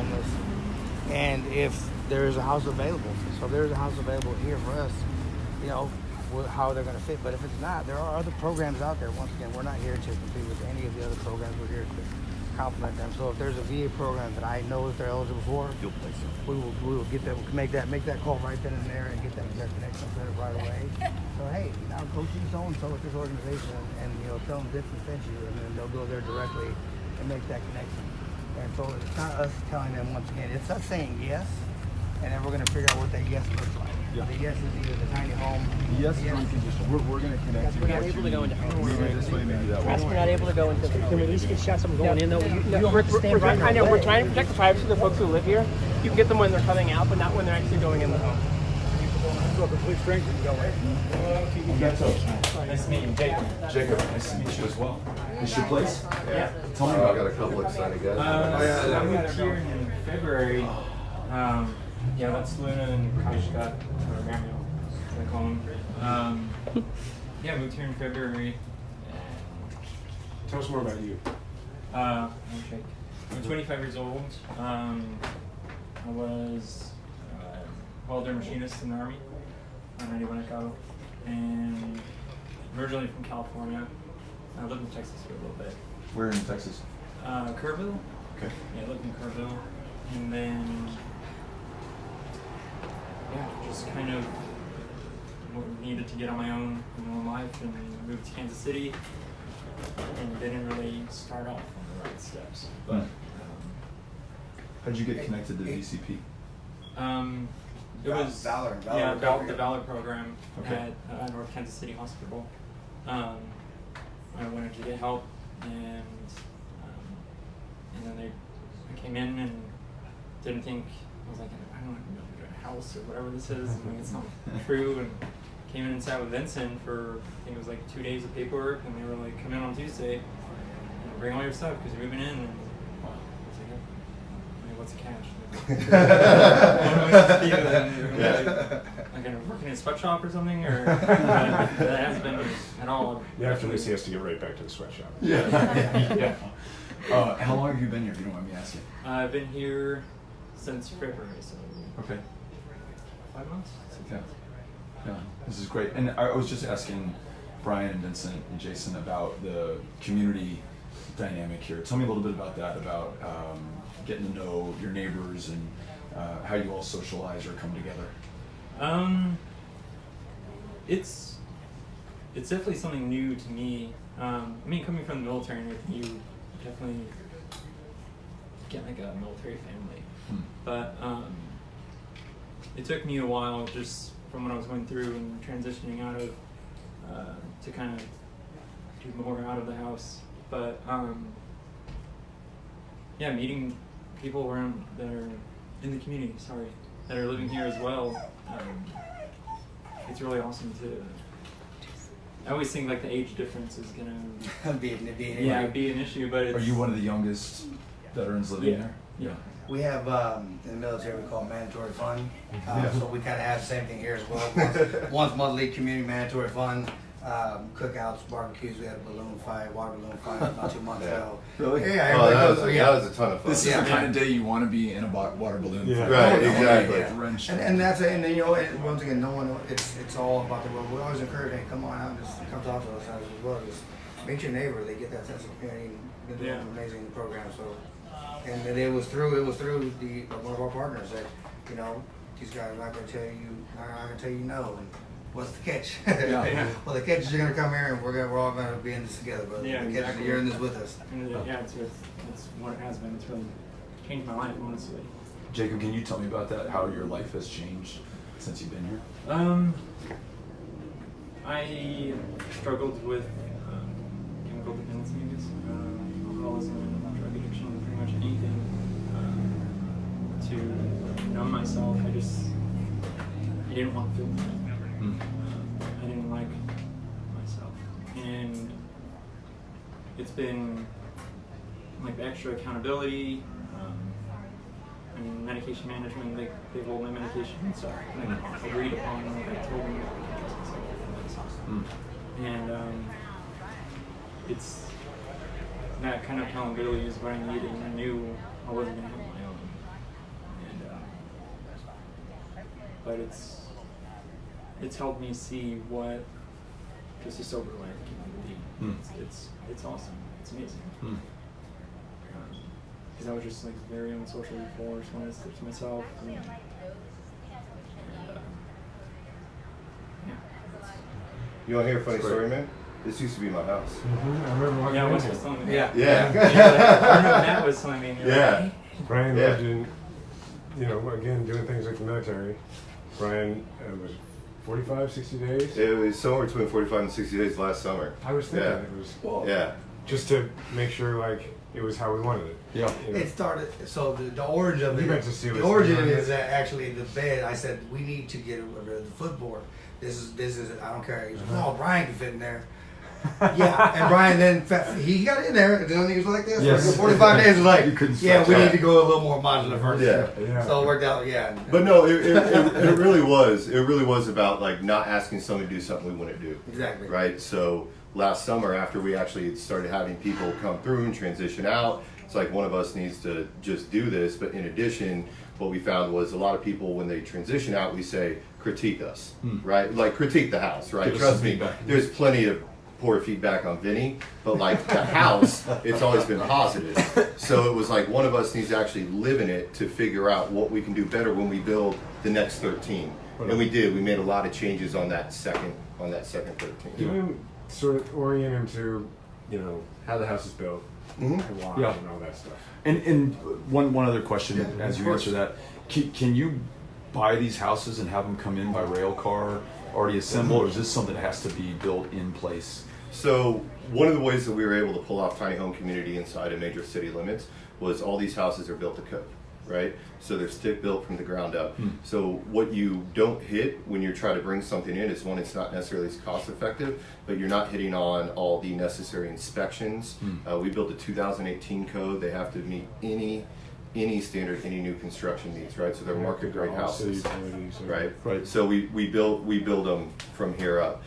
homeless, and if there is a house available. So if there's a house available here for us, you know, how they're going to fit. But if it's not, there are other programs out there. Once again, we're not here to compete with any of the other programs. We're here to complement them. So if there's a VA program that I know that they're eligible for, we will get them, make that call right then and there and get them their connection set up right away. So hey, now go see so and so with this organization, and you know, tell them Vincent sent you, and then they'll go there directly and make that connection. And so it's not us telling them, once again, it's us saying yes, and then we're going to figure out what that yes looks like. Yeah. The yes is either the tiny home. Yes is unconditional. We're going to connect you. We're not able to go into this way, maybe that way. We're not able to go into. Can we at least get shots of them going in though? You we're trying to protect the privacy of the folks who live here. You can get them when they're coming out, but not when they're actually going in the home. So a complete stranger can go in. Beto. Nice to meet you, Jacob. Jacob, nice to meet you as well. This your place? Yeah. Tell me I about got it. a couple excited guys. I moved here in February. Yeah, that's Luna and Kashka, or Mario, as I call them. Yeah, I moved here in February. Tell us more about you. I'm 25 years old. I was welder machinist in the Army on 91 Echo, and originally from California. I lived in Texas for a little bit. Where in Texas? Kerrville. Okay. Yeah, I lived in Kerrville, and then just kind of needed to get on my own in life, and moved to Kansas City, and didn't really start off on the right steps. But how'd you get connected to VCP? It was Valor the Valor program at North Kansas City Hospital. I wanted to get help, and then I came in and didn't think, I was like, I don't know, a house or whatever this is, and it's not true, and came in and sat with Vincent for, I think it was like 2 days of paperwork, and they were like, come in on Tuesday and bring all your stuff because you're moving in, and I was like, hey, what's the catch? What am I supposed to do? Like, I'm working in a sweatshop or something, or that hasn't been at all. Yeah, after this, he has to get right back to the sweatshop. Yeah. How long have you been here, if you don't mind me asking? I've been here since February, so Okay. 5 months. Yeah, this is great. And I was just asking Brian and Vincent and Jason about the community dynamic here. Tell me a little bit about that, about getting to know your neighbors and how you all socialize or come together. It's definitely something new to me. I mean, coming from the military, you definitely get like a military family. But it took me a while, just from what I was going through and transitioning out of, to kind of do more out of the house. But meeting people around that are in the community, that are living here as well. It's really awesome to. I always think like the age difference is gonna be an issue, but it's, Are you one of the youngest veterans living there? Yeah. We have, in the military, we call it mandatory fund. So we kind of have the same thing here as well. Once monthly community mandatory fund, cookouts, barbecues. We had a balloon fight, water balloon fight about 2 months ago. Really? Yeah, that was a ton of fun. This is the kind of day you want to be in a water balloon fight. Right, exactly. And that's it. And then, you know, once again, no one. It's all about the world. We always encourage, hey, come on out, and just come talk to us as well. Just meet your neighbor. They get that sense of community. Been doing an amazing program. So, and it was through one of our partners that, you know, these guys are not going to tell you no. And what's the catch? Well, the catch is you're going to come here and we're all going to be in this together. But the catch is you're in this with us. Yeah, it's what it has been. It's really changed my life, honestly. Jacob, can you tell me about that? How your life has changed since you've been here? I struggled with chemical dependencies, alcoholism, drug addiction, pretty much anything. To numb myself, I didn't want to feel that. I didn't like myself, and it's been like extra accountability. And medication management, they rolled my medication and stuff. I agreed upon, I told them and it's that kind of accountability is what I needed, and I knew I wasn't going to have my own. but it's helped me see what just a sober life can be. It's awesome. It's amazing. Because I was just like very unsocial before, just wanted to stick to myself. And, You want to hear a funny story, man? This used to be my house. I remember walking yeah, in Wes here. was telling me. Yeah. Yeah. I remember Matt was telling me. And you're Yeah. like, hey. Brian Yeah. lived in, again, doing things like the military. Brian was 45, 60 days. It was somewhere between 45 and 60 days last summer. I was thinking Yeah. it was Yeah. just to make sure like it was how we wanted it. Yeah. You know? It started. So the origin of You it. got to see The what's origin going of on. it is that actually the bed. I said we need to get rid of the footboard. This is. I don't care. He's like, no, Brian can fit in there. Yeah, and Brian then he got in there, and then he was like this. Yes. For 45 days, was like, You couldn't yeah, stretch we out. need to go a little more modular furniture. Yeah. So it worked out. Yeah. But no, it really was. It really was about like not asking somebody to do something we wouldn't do. Exactly. Right. So last summer, after we actually started having people come through and transition out, it's like one of us needs to just do this. But in addition, what we found was a lot of people when they transition out, we say critique us, right? Like critique the house, right? Give us Trust some me, feedback. there's plenty of poor feedback on Vinny, but like the house, it's always been positive. So it was like one of us needs to actually live in it to figure out what we can do better when we build the next 13. And we did. We made a lot of changes on that second 13. Give him sort of orient him to, how the house is built and why Yeah. and all that stuff. And one other question Yeah, as of you course. answer that, can you buy these houses and have them come in by rail car already assembled, or is this something that has to be built in place? So one of the ways that we were able to pull off tiny home community inside of major city limits was all these houses are built to code, right? So they're stick built from the ground up. So what you don't hit when you're trying to bring something in is one, it's not necessarily as cost effective, but you're not hitting on all the necessary inspections. We built a 2018 code. They have to meet any standard, any new construction needs, right? So they're market grade All city houses. utilities, Right. Right. So we build them from here up.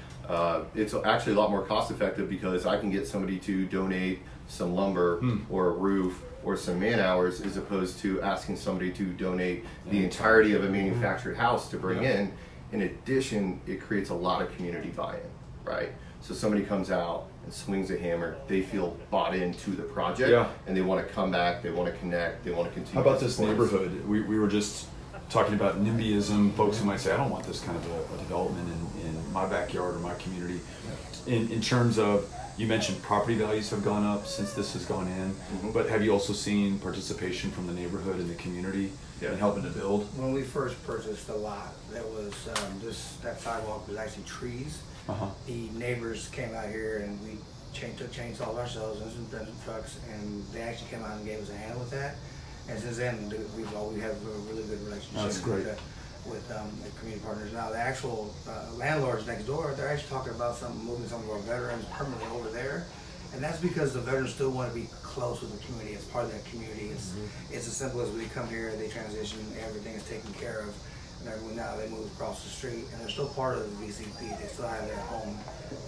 It's actually a lot more cost effective because I can get somebody to donate some lumber or a roof or some man hours as opposed to asking somebody to donate the entirety of a manufactured house to bring in. In addition, it creates a lot of community buy-in, right? So somebody comes out and swings a hammer, they feel bought into the project, Yeah. and they want to come back, they want to connect, they want to continue. How about to this support us. neighborhood? We were just talking about NIMBYism, folks who might say, I don't want this kind of a development in my backyard or my community. In terms of, you mentioned property values have gone up since this has gone in, but have you also seen participation from the neighborhood and the community in helping to build? When we first purchased the lot, that was that sidewalk was actually trees. The neighbors came out here and we took chainsaws ourselves and some trucks, and they actually came out and gave us a hand with that. And since then, we have a really good relationship That's great. with the community partners. Now, the actual landlords next door, they're actually talking about moving some of our veterans permanently over there. And that's because the veterans still want to be close with the community, as part of that community. It's as simple as we come here, they transition, everything is taken care of. And everyone now they move across the street, and they're still part of the VCP. They still have their home.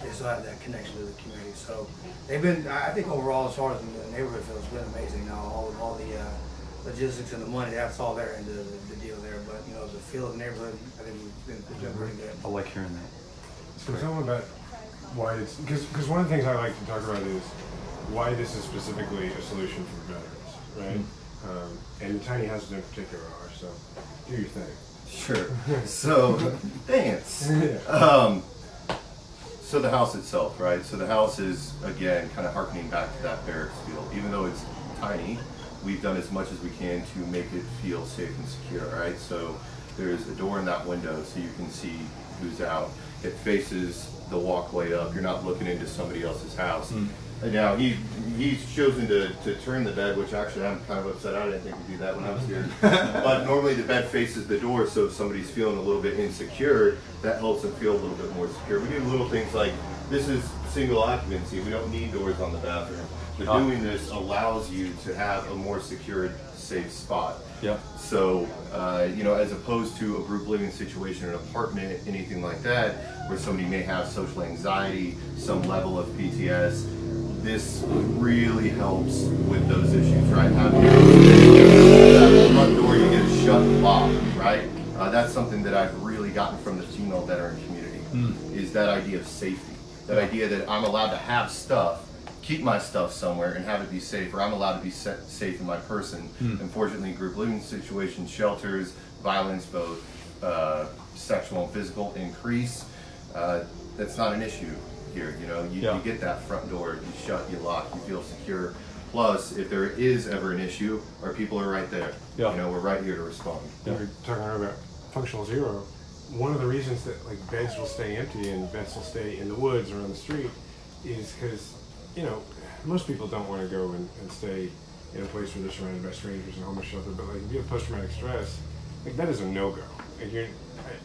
They still have that connection to the community. So they've been. I think overall, as far as the neighborhood feels, it's been amazing. Now all the logistics and the money, that's all there into the deal there. But the feel of the neighborhood, I think it's been pretty good. I like hearing that. So tell me about why it's, because one of the things I like to talk about is why this is specifically a solution for veterans, right? And tiny houses in particular are, so do your thing. Sure. So, thanks. So the house itself, right? So the house is, again, kind of harkening back to that barracks feel. Even though it's tiny, we've done as much as we can to make it feel safe and secure, right? So there's a door in that window so you can see who's out. It faces the walkway up. You're not looking into somebody else's house. And now he's chosen to turn the bed, which actually I'm kind of upset. I didn't think to do that when I was here. But normally the bed faces the door, so if somebody's feeling a little bit insecure, that helps them feel a little bit more secure. We do little things like, this is single occupancy. We don't need doors on the bathroom. But doing this allows you to have a more secured, safe spot. Yeah. So, as opposed to a group living situation, an apartment, anything like that, where somebody may have social anxiety, some level of PTS, this really helps with those issues, right? Having that front door, you get a shut lock, right? That's something that I've gotten from the female veteran community is that idea of safety. That idea that I'm allowed to have stuff, keep my stuff somewhere and have it be safe, or I'm allowed to be safe in my person. Unfortunately, group living situations, shelters, violence, both sexual and physical, increase. That's not an issue here. You know, you get that front door, you shut, you lock, you feel secure. Plus, if there is ever an issue, our people are right there. You know, we're right here to respond. We're talking about functional zero. One of the reasons that like beds will stay empty and vets will stay in the woods or on the street is because, you know, most people don't want to go and stay in a place where they're surrounded by strangers and homeless shelter. But like if you have post-traumatic stress, like that is a no-go.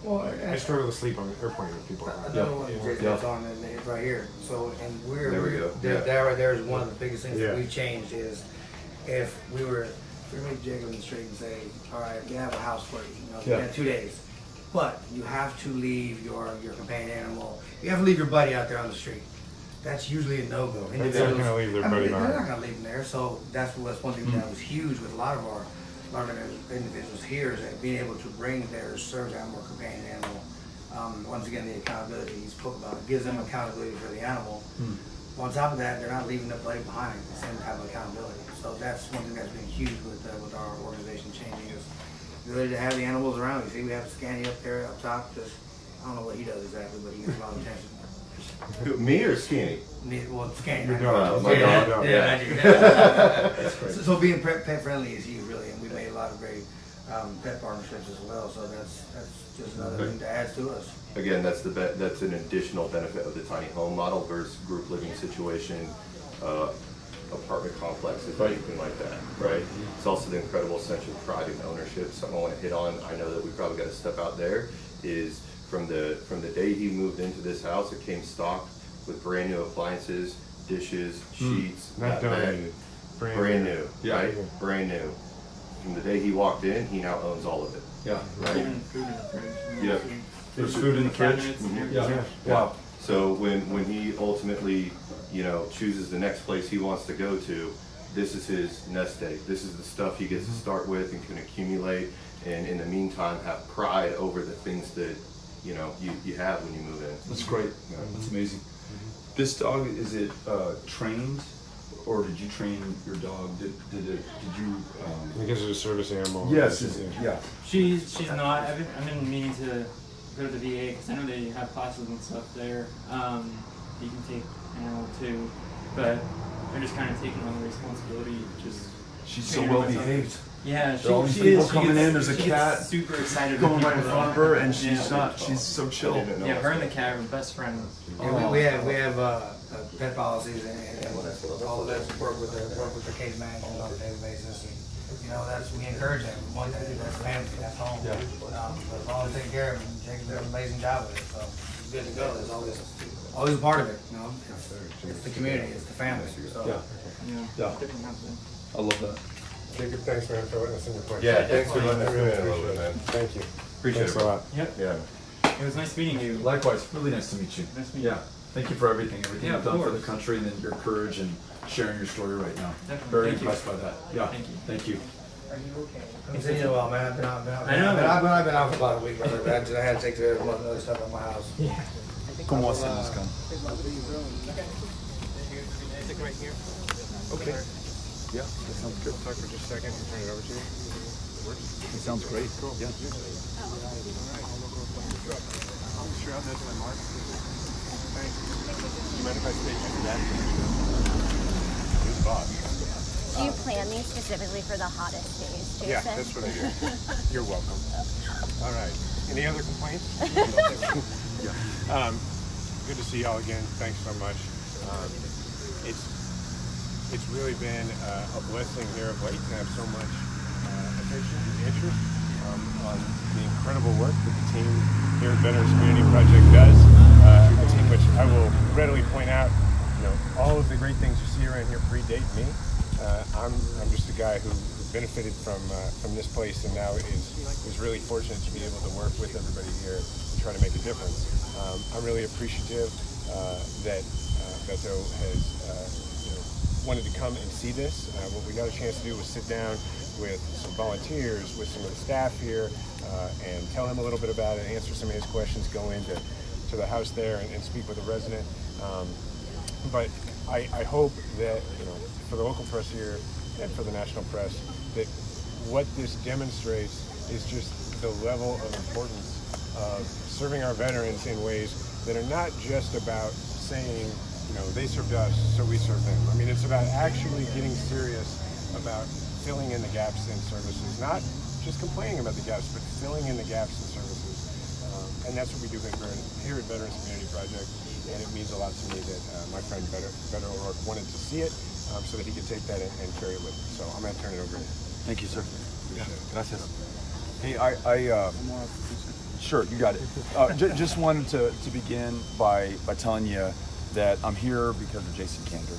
Like I struggle to sleep on an airplane with people. Another one Jason's on and it's right here. So and There we go. that right there is one of the biggest things that we've changed is if we meet Jacob in the street and say, all right, you have a house for you know, 2 days. But you have to leave your companion animal. You have to leave your buddy out there on the street. That's usually a no-go. They're not going to leave their buddy behind. They're not going to leave them there. So that's one thing that was huge with a lot of our individuals here is that being able to bring their service animal or companion animal. Once again, the accountability he spoke about gives them accountability for the animal. On top of that, they're not leaving their buddy behind. They same type of accountability. So that's one thing that's been huge with our organization changing is the ability to have the animals around. You see, we have Scanny up there up top. Just I don't know what he does exactly, but he gets a lot of attention. Me or Skinny? Well, Scanny. Your dog. My dog. So being pet friendly is huge, really, and we made a lot of great pet partnerships as well. So that's just another thing to add to us. Again, that's an additional benefit of the tiny home model versus group living situation, apartment complexes, anything like that, right? It's also the incredible sense of pride and ownership. Something I want to hit on. I know that we probably got to step out there. Is from the day he moved into this house, it came stocked with brand new appliances, dishes, sheets, Not donated. brand new, right? Brand new. From the day he walked in, he now owns all of it. Yeah. Right. Even food in the fridge. Yeah. There's food in the fridge. Cabinets. Yeah. Yeah. Wow. So when he ultimately, you know, chooses the next place he wants to go to, this is his nest egg. This is the stuff he gets to start with and can accumulate, and in the meantime have pride over the things that you know you have when you move in. That's great. That's amazing. This dog, is it trained, or did you train your dog? Did you? Because it's a service animal. Yes. Yeah. She's not. I've been meaning to go to the VA because I know they have classes and stuff there. You can take animal too, but they're just kind of taking on the responsibility. Just She's so well behaved. yeah, There are all these she people is. coming in. There's a She cat gets super excited going when right in people front of are- her, and she's yeah. not. She's so chill. Yeah, her and the cat are best friends. Yeah, we have pet policies and all of that work with the case management on a daily basis. And, you know, we encourage them. We want that that's family, that's home. Yeah. But as long as taking care of them, Jacob's doing an amazing job with it. So it's good to go. There's always a part of it. You know, it's the community, it's the family. So. Yeah. Yeah. Different kinds of things. I love that. Jacob, thanks man for letting us in your place. Yeah, thanks for letting us I really in a little appreciate bit, it. man. Thank you. Appreciate Thanks it. a lot. Yep. Yeah. It was nice meeting you. Likewise. Really nice to meet you. Nice to meet you. Yeah. Thank you for everything Yeah, you've of done for the course. country, and then your courage and sharing your story right now. Definitely. Very Thank you. impressed by that. Yeah. Thank you. Thank you. I'm seeing you well, man. I've been out. I know. I've been out for about a week, brother. I had to take care of a bunch of other stuff at my house. ¿Cómo hacemos, Kander? Okay. Yeah, that sounds good. Talk for just a second and turn it over to you. That sounds great. Cool. Yeah. Sure, that's my mark. Thanks. You mind if I stay next to that? Who's boss? Do you plan these specifically for the hottest days, Jason? Yeah, that's what I do. You're welcome. All right. Any other complaints? Good to see y'all again. Thanks so much. It's really been a blessing here of late to have so much attention and interest on the incredible work that the team here at Veterans Community Project does. A team which I will readily point out, you know, all of the great things you see around here predate me. I'm just a guy who benefited from this place, and now is really fortunate to be able to work with everybody here and try to make a difference. I'm really appreciative that Beto has wanted to come and see this. What we got a chance to do was sit down with some volunteers, with some of the staff here, and tell him a little bit about it, answer some of his questions, go into the house there and speak with a resident. But I hope that, for the local press here and for the national press, that what this demonstrates is just the level of importance of serving our veterans in ways that are not just about saying, they served us, so we served them. I mean, it's about actually getting serious about filling in the gaps in services, not just complaining about the gaps, but filling in the gaps in services. And that's what we do here at Veterans Community Project, and it means a lot to me that my friend Beto wanted to see it so that he could take that and carry it with him. So I'm going to turn it over to him. Thank you, sir. Appreciate it. Gracias. Hey, sure, you got it. Just wanted to begin by telling you that I'm here because of Jason Kander.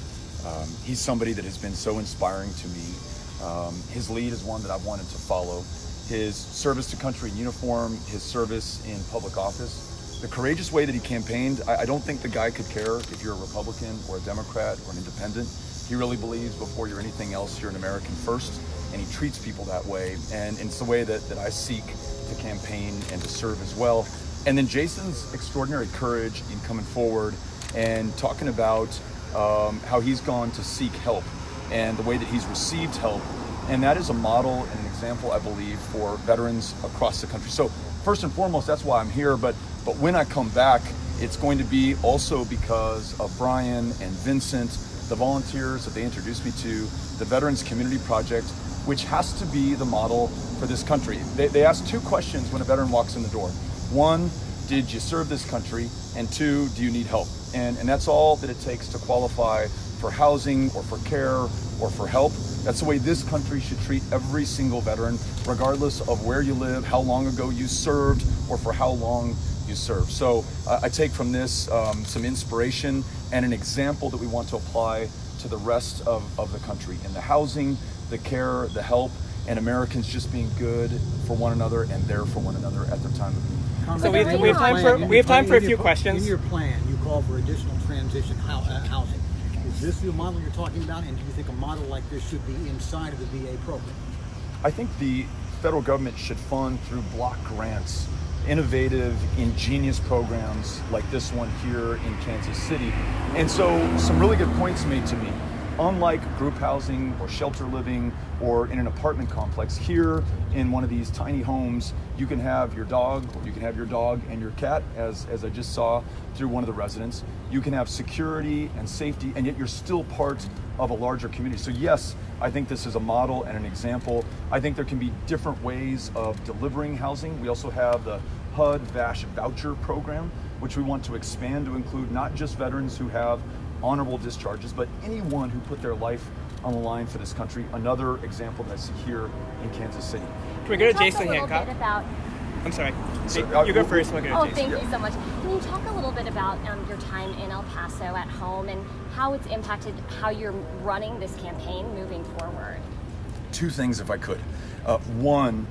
He's somebody that has been so inspiring to me. His lead is one that I've wanted to follow. His service to country in uniform, his service in public office, the courageous way that he campaigned. I don't think the guy could care if you're a Republican or a Democrat or an independent. He really believes before you're anything else, you're an American first, and he treats people that way. And it's the way that I seek to campaign and to serve as well. And then Jason's extraordinary courage in coming forward and talking about how he's gone to seek help and the way that he's received help. And that is a model and an example, I believe, for veterans across the country. So first and foremost, that's why I'm here. But when I come back, it's going to be also because of Brian and Vincent, the volunteers that they introduced me to, the Veterans Community Project, which has to be the model for this country. They ask two questions when a veteran walks in the door. One, did you serve this country? And two, do you need help? And that's all that it takes to qualify for housing or for care or for help. That's the way this country should treat every single veteran, regardless of where you live, how long ago you served, or for how long you served. So I take from this some inspiration and an example that we want to apply to the rest of the country in the housing, the care, the help, and Americans just being good for one another and there for one another at their time of need. So we have time for a few questions. In your plan, you call for additional transition housing. Is this the model you're talking about, and do you think a model like this should be inside of the VA program? I think the federal government should fund through block grants innovative, ingenious programs like this one here in Kansas City. And so some really good points made to me. Unlike group housing or shelter living or in an apartment complex, here in one of these tiny homes, you can have your dog, or you can have your dog and your cat, as I just saw through one of the residents. You can have security and safety, and yet you're still part of a larger community. So yes, I think this is a model and an example. I think there can be different ways of delivering housing. We also have the HUD-VASH voucher program, which we want to expand to include not just veterans who have honorable discharges, but anyone who put their life on the line for this country. Another example that I see here in Kansas City. Can we go to Talk Jason a little Hancock? bit about, I'm sorry. So, You go first, we'll go to oh, Jason. thank you so much. Can you talk a little bit about your time in El Paso at home and how it's impacted how you're running this campaign moving forward? Two things, if I could. One,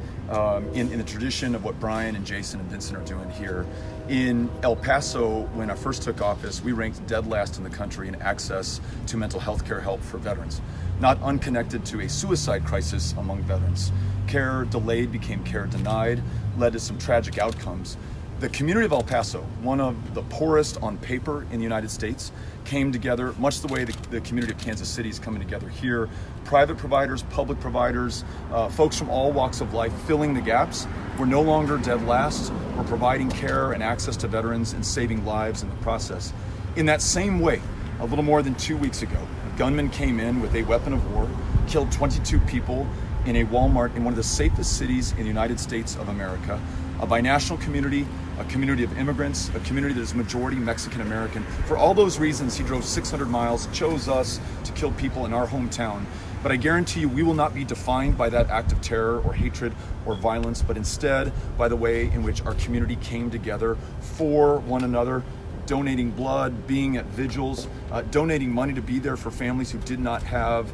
in the tradition of what Brian and Jason and Vincent are doing here, in El Paso, when I first took office, we ranked dead last in the country in access to mental health care help for veterans, not unconnected to a suicide crisis among veterans. Care delayed became care denied, led to some tragic outcomes. The community of El Paso, one of the poorest on paper in the United States, came together much the way the community of Kansas City is coming together here. Private providers, public providers, folks from all walks of life filling the gaps. We're no longer dead last. We're providing care and access to veterans and saving lives in the process. In that same way, a little more than 2 weeks ago, a gunman came in with a weapon of war, killed 22 people in a Walmart in one of the safest cities in the United States of America. A binational community, a community of immigrants, a community that is majority Mexican American. For all those reasons, he drove 600 miles, chose us to kill people in our hometown. But I guarantee you, we will not be defined by that act of terror or hatred or violence, but instead by the way in which our community came together for one another, donating blood, being at vigils, donating money to be there for families who did not have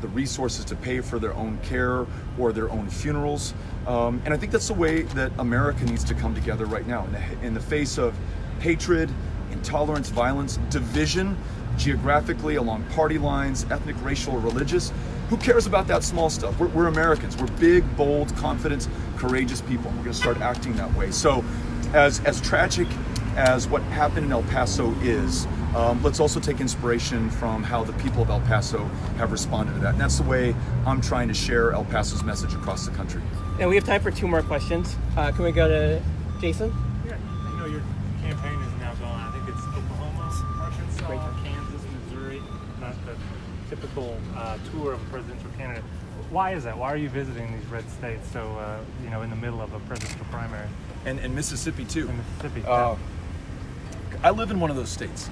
the resources to pay for their own care or their own funerals. And I think that's the way that America needs to come together right now. In the face of hatred, intolerance, violence, division, geographically, along party lines, ethnic, racial, or religious. Who cares about that small stuff? We're Americans. We're big, bold, confident, courageous people. We're going to start acting that way. So as tragic as what happened in El Paso is, let's also take inspiration from how the people of El Paso have responded to that. And that's the way I'm trying to share El Paso's message across the country. And we have time for 2 more questions. Can we go to Jason? Yeah, I know your campaign is now going. I think it's Oklahoma, Arkansas, Kansas, Missouri. Not the typical tour of a presidential candidate. Why is that? Why are you visiting these red states so, in the middle of a presidential primary? And Mississippi too. In Mississippi. I live in one of those states.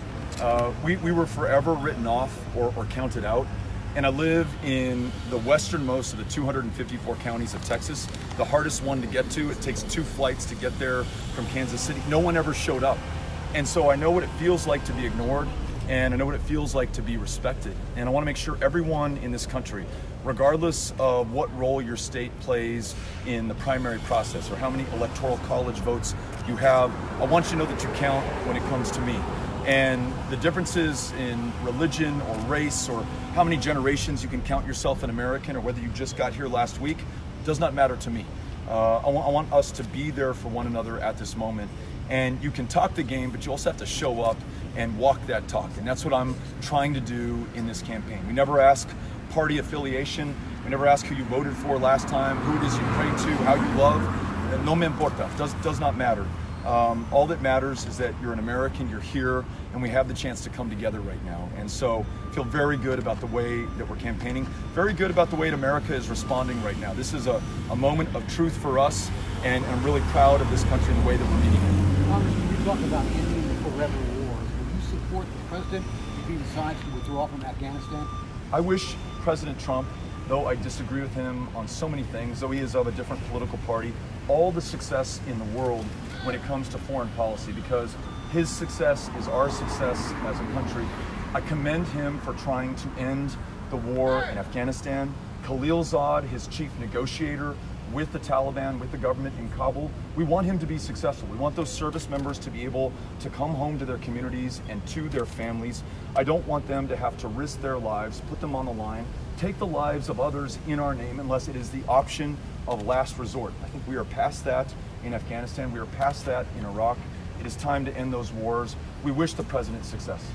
We were forever written off or counted out. And I live in the westernmost of the 254 counties of Texas, the hardest one to get to. It takes 2 flights to get there from Kansas City. No one ever showed up. And so I know what it feels like to be ignored, and I know what it feels like to be respected. And I want to make sure everyone in this country, regardless of what role your state plays in the primary process or how many electoral college votes you have, I want you to know that you count when it comes to me. And the differences in religion or race or how many generations you can count yourself an American or whether you just got here last week does not matter to me. I want us to be there for one another at this moment. And you can talk the game, but you also have to show up and walk that talk. And that's what I'm trying to do in this campaign. We never ask party affiliation. We never ask who you voted for last time, who it is you pray to, how you love. No me importa. Does not matter. All that matters is that you're an American, you're here, and we have the chance to come together right now. And so I feel very good about the way that we're campaigning, very good about the way that America is responding right now. This is a moment of truth for us, and I'm really proud of this country and the way that we're meeting it. Congressman, you talk about ending the forever wars. Will you support the president if he decides to withdraw from Afghanistan? I wish President Trump, though I disagree with him on so many things, though he is of a different political party, all the success in the world when it comes to foreign policy, because his success is our success as a country. I commend him for trying to end the war in Afghanistan. Khalilzad, his chief negotiator with the Taliban, with the government in Kabul, we want him to be successful. We want those service members to be able to come home to their communities and to their families. I don't want them to have to risk their lives, put them on the line, take the lives of others in our name unless it is the option of last resort. I think we are past that in Afghanistan. We are past that in Iraq. It is time to end those wars. We wish the president success.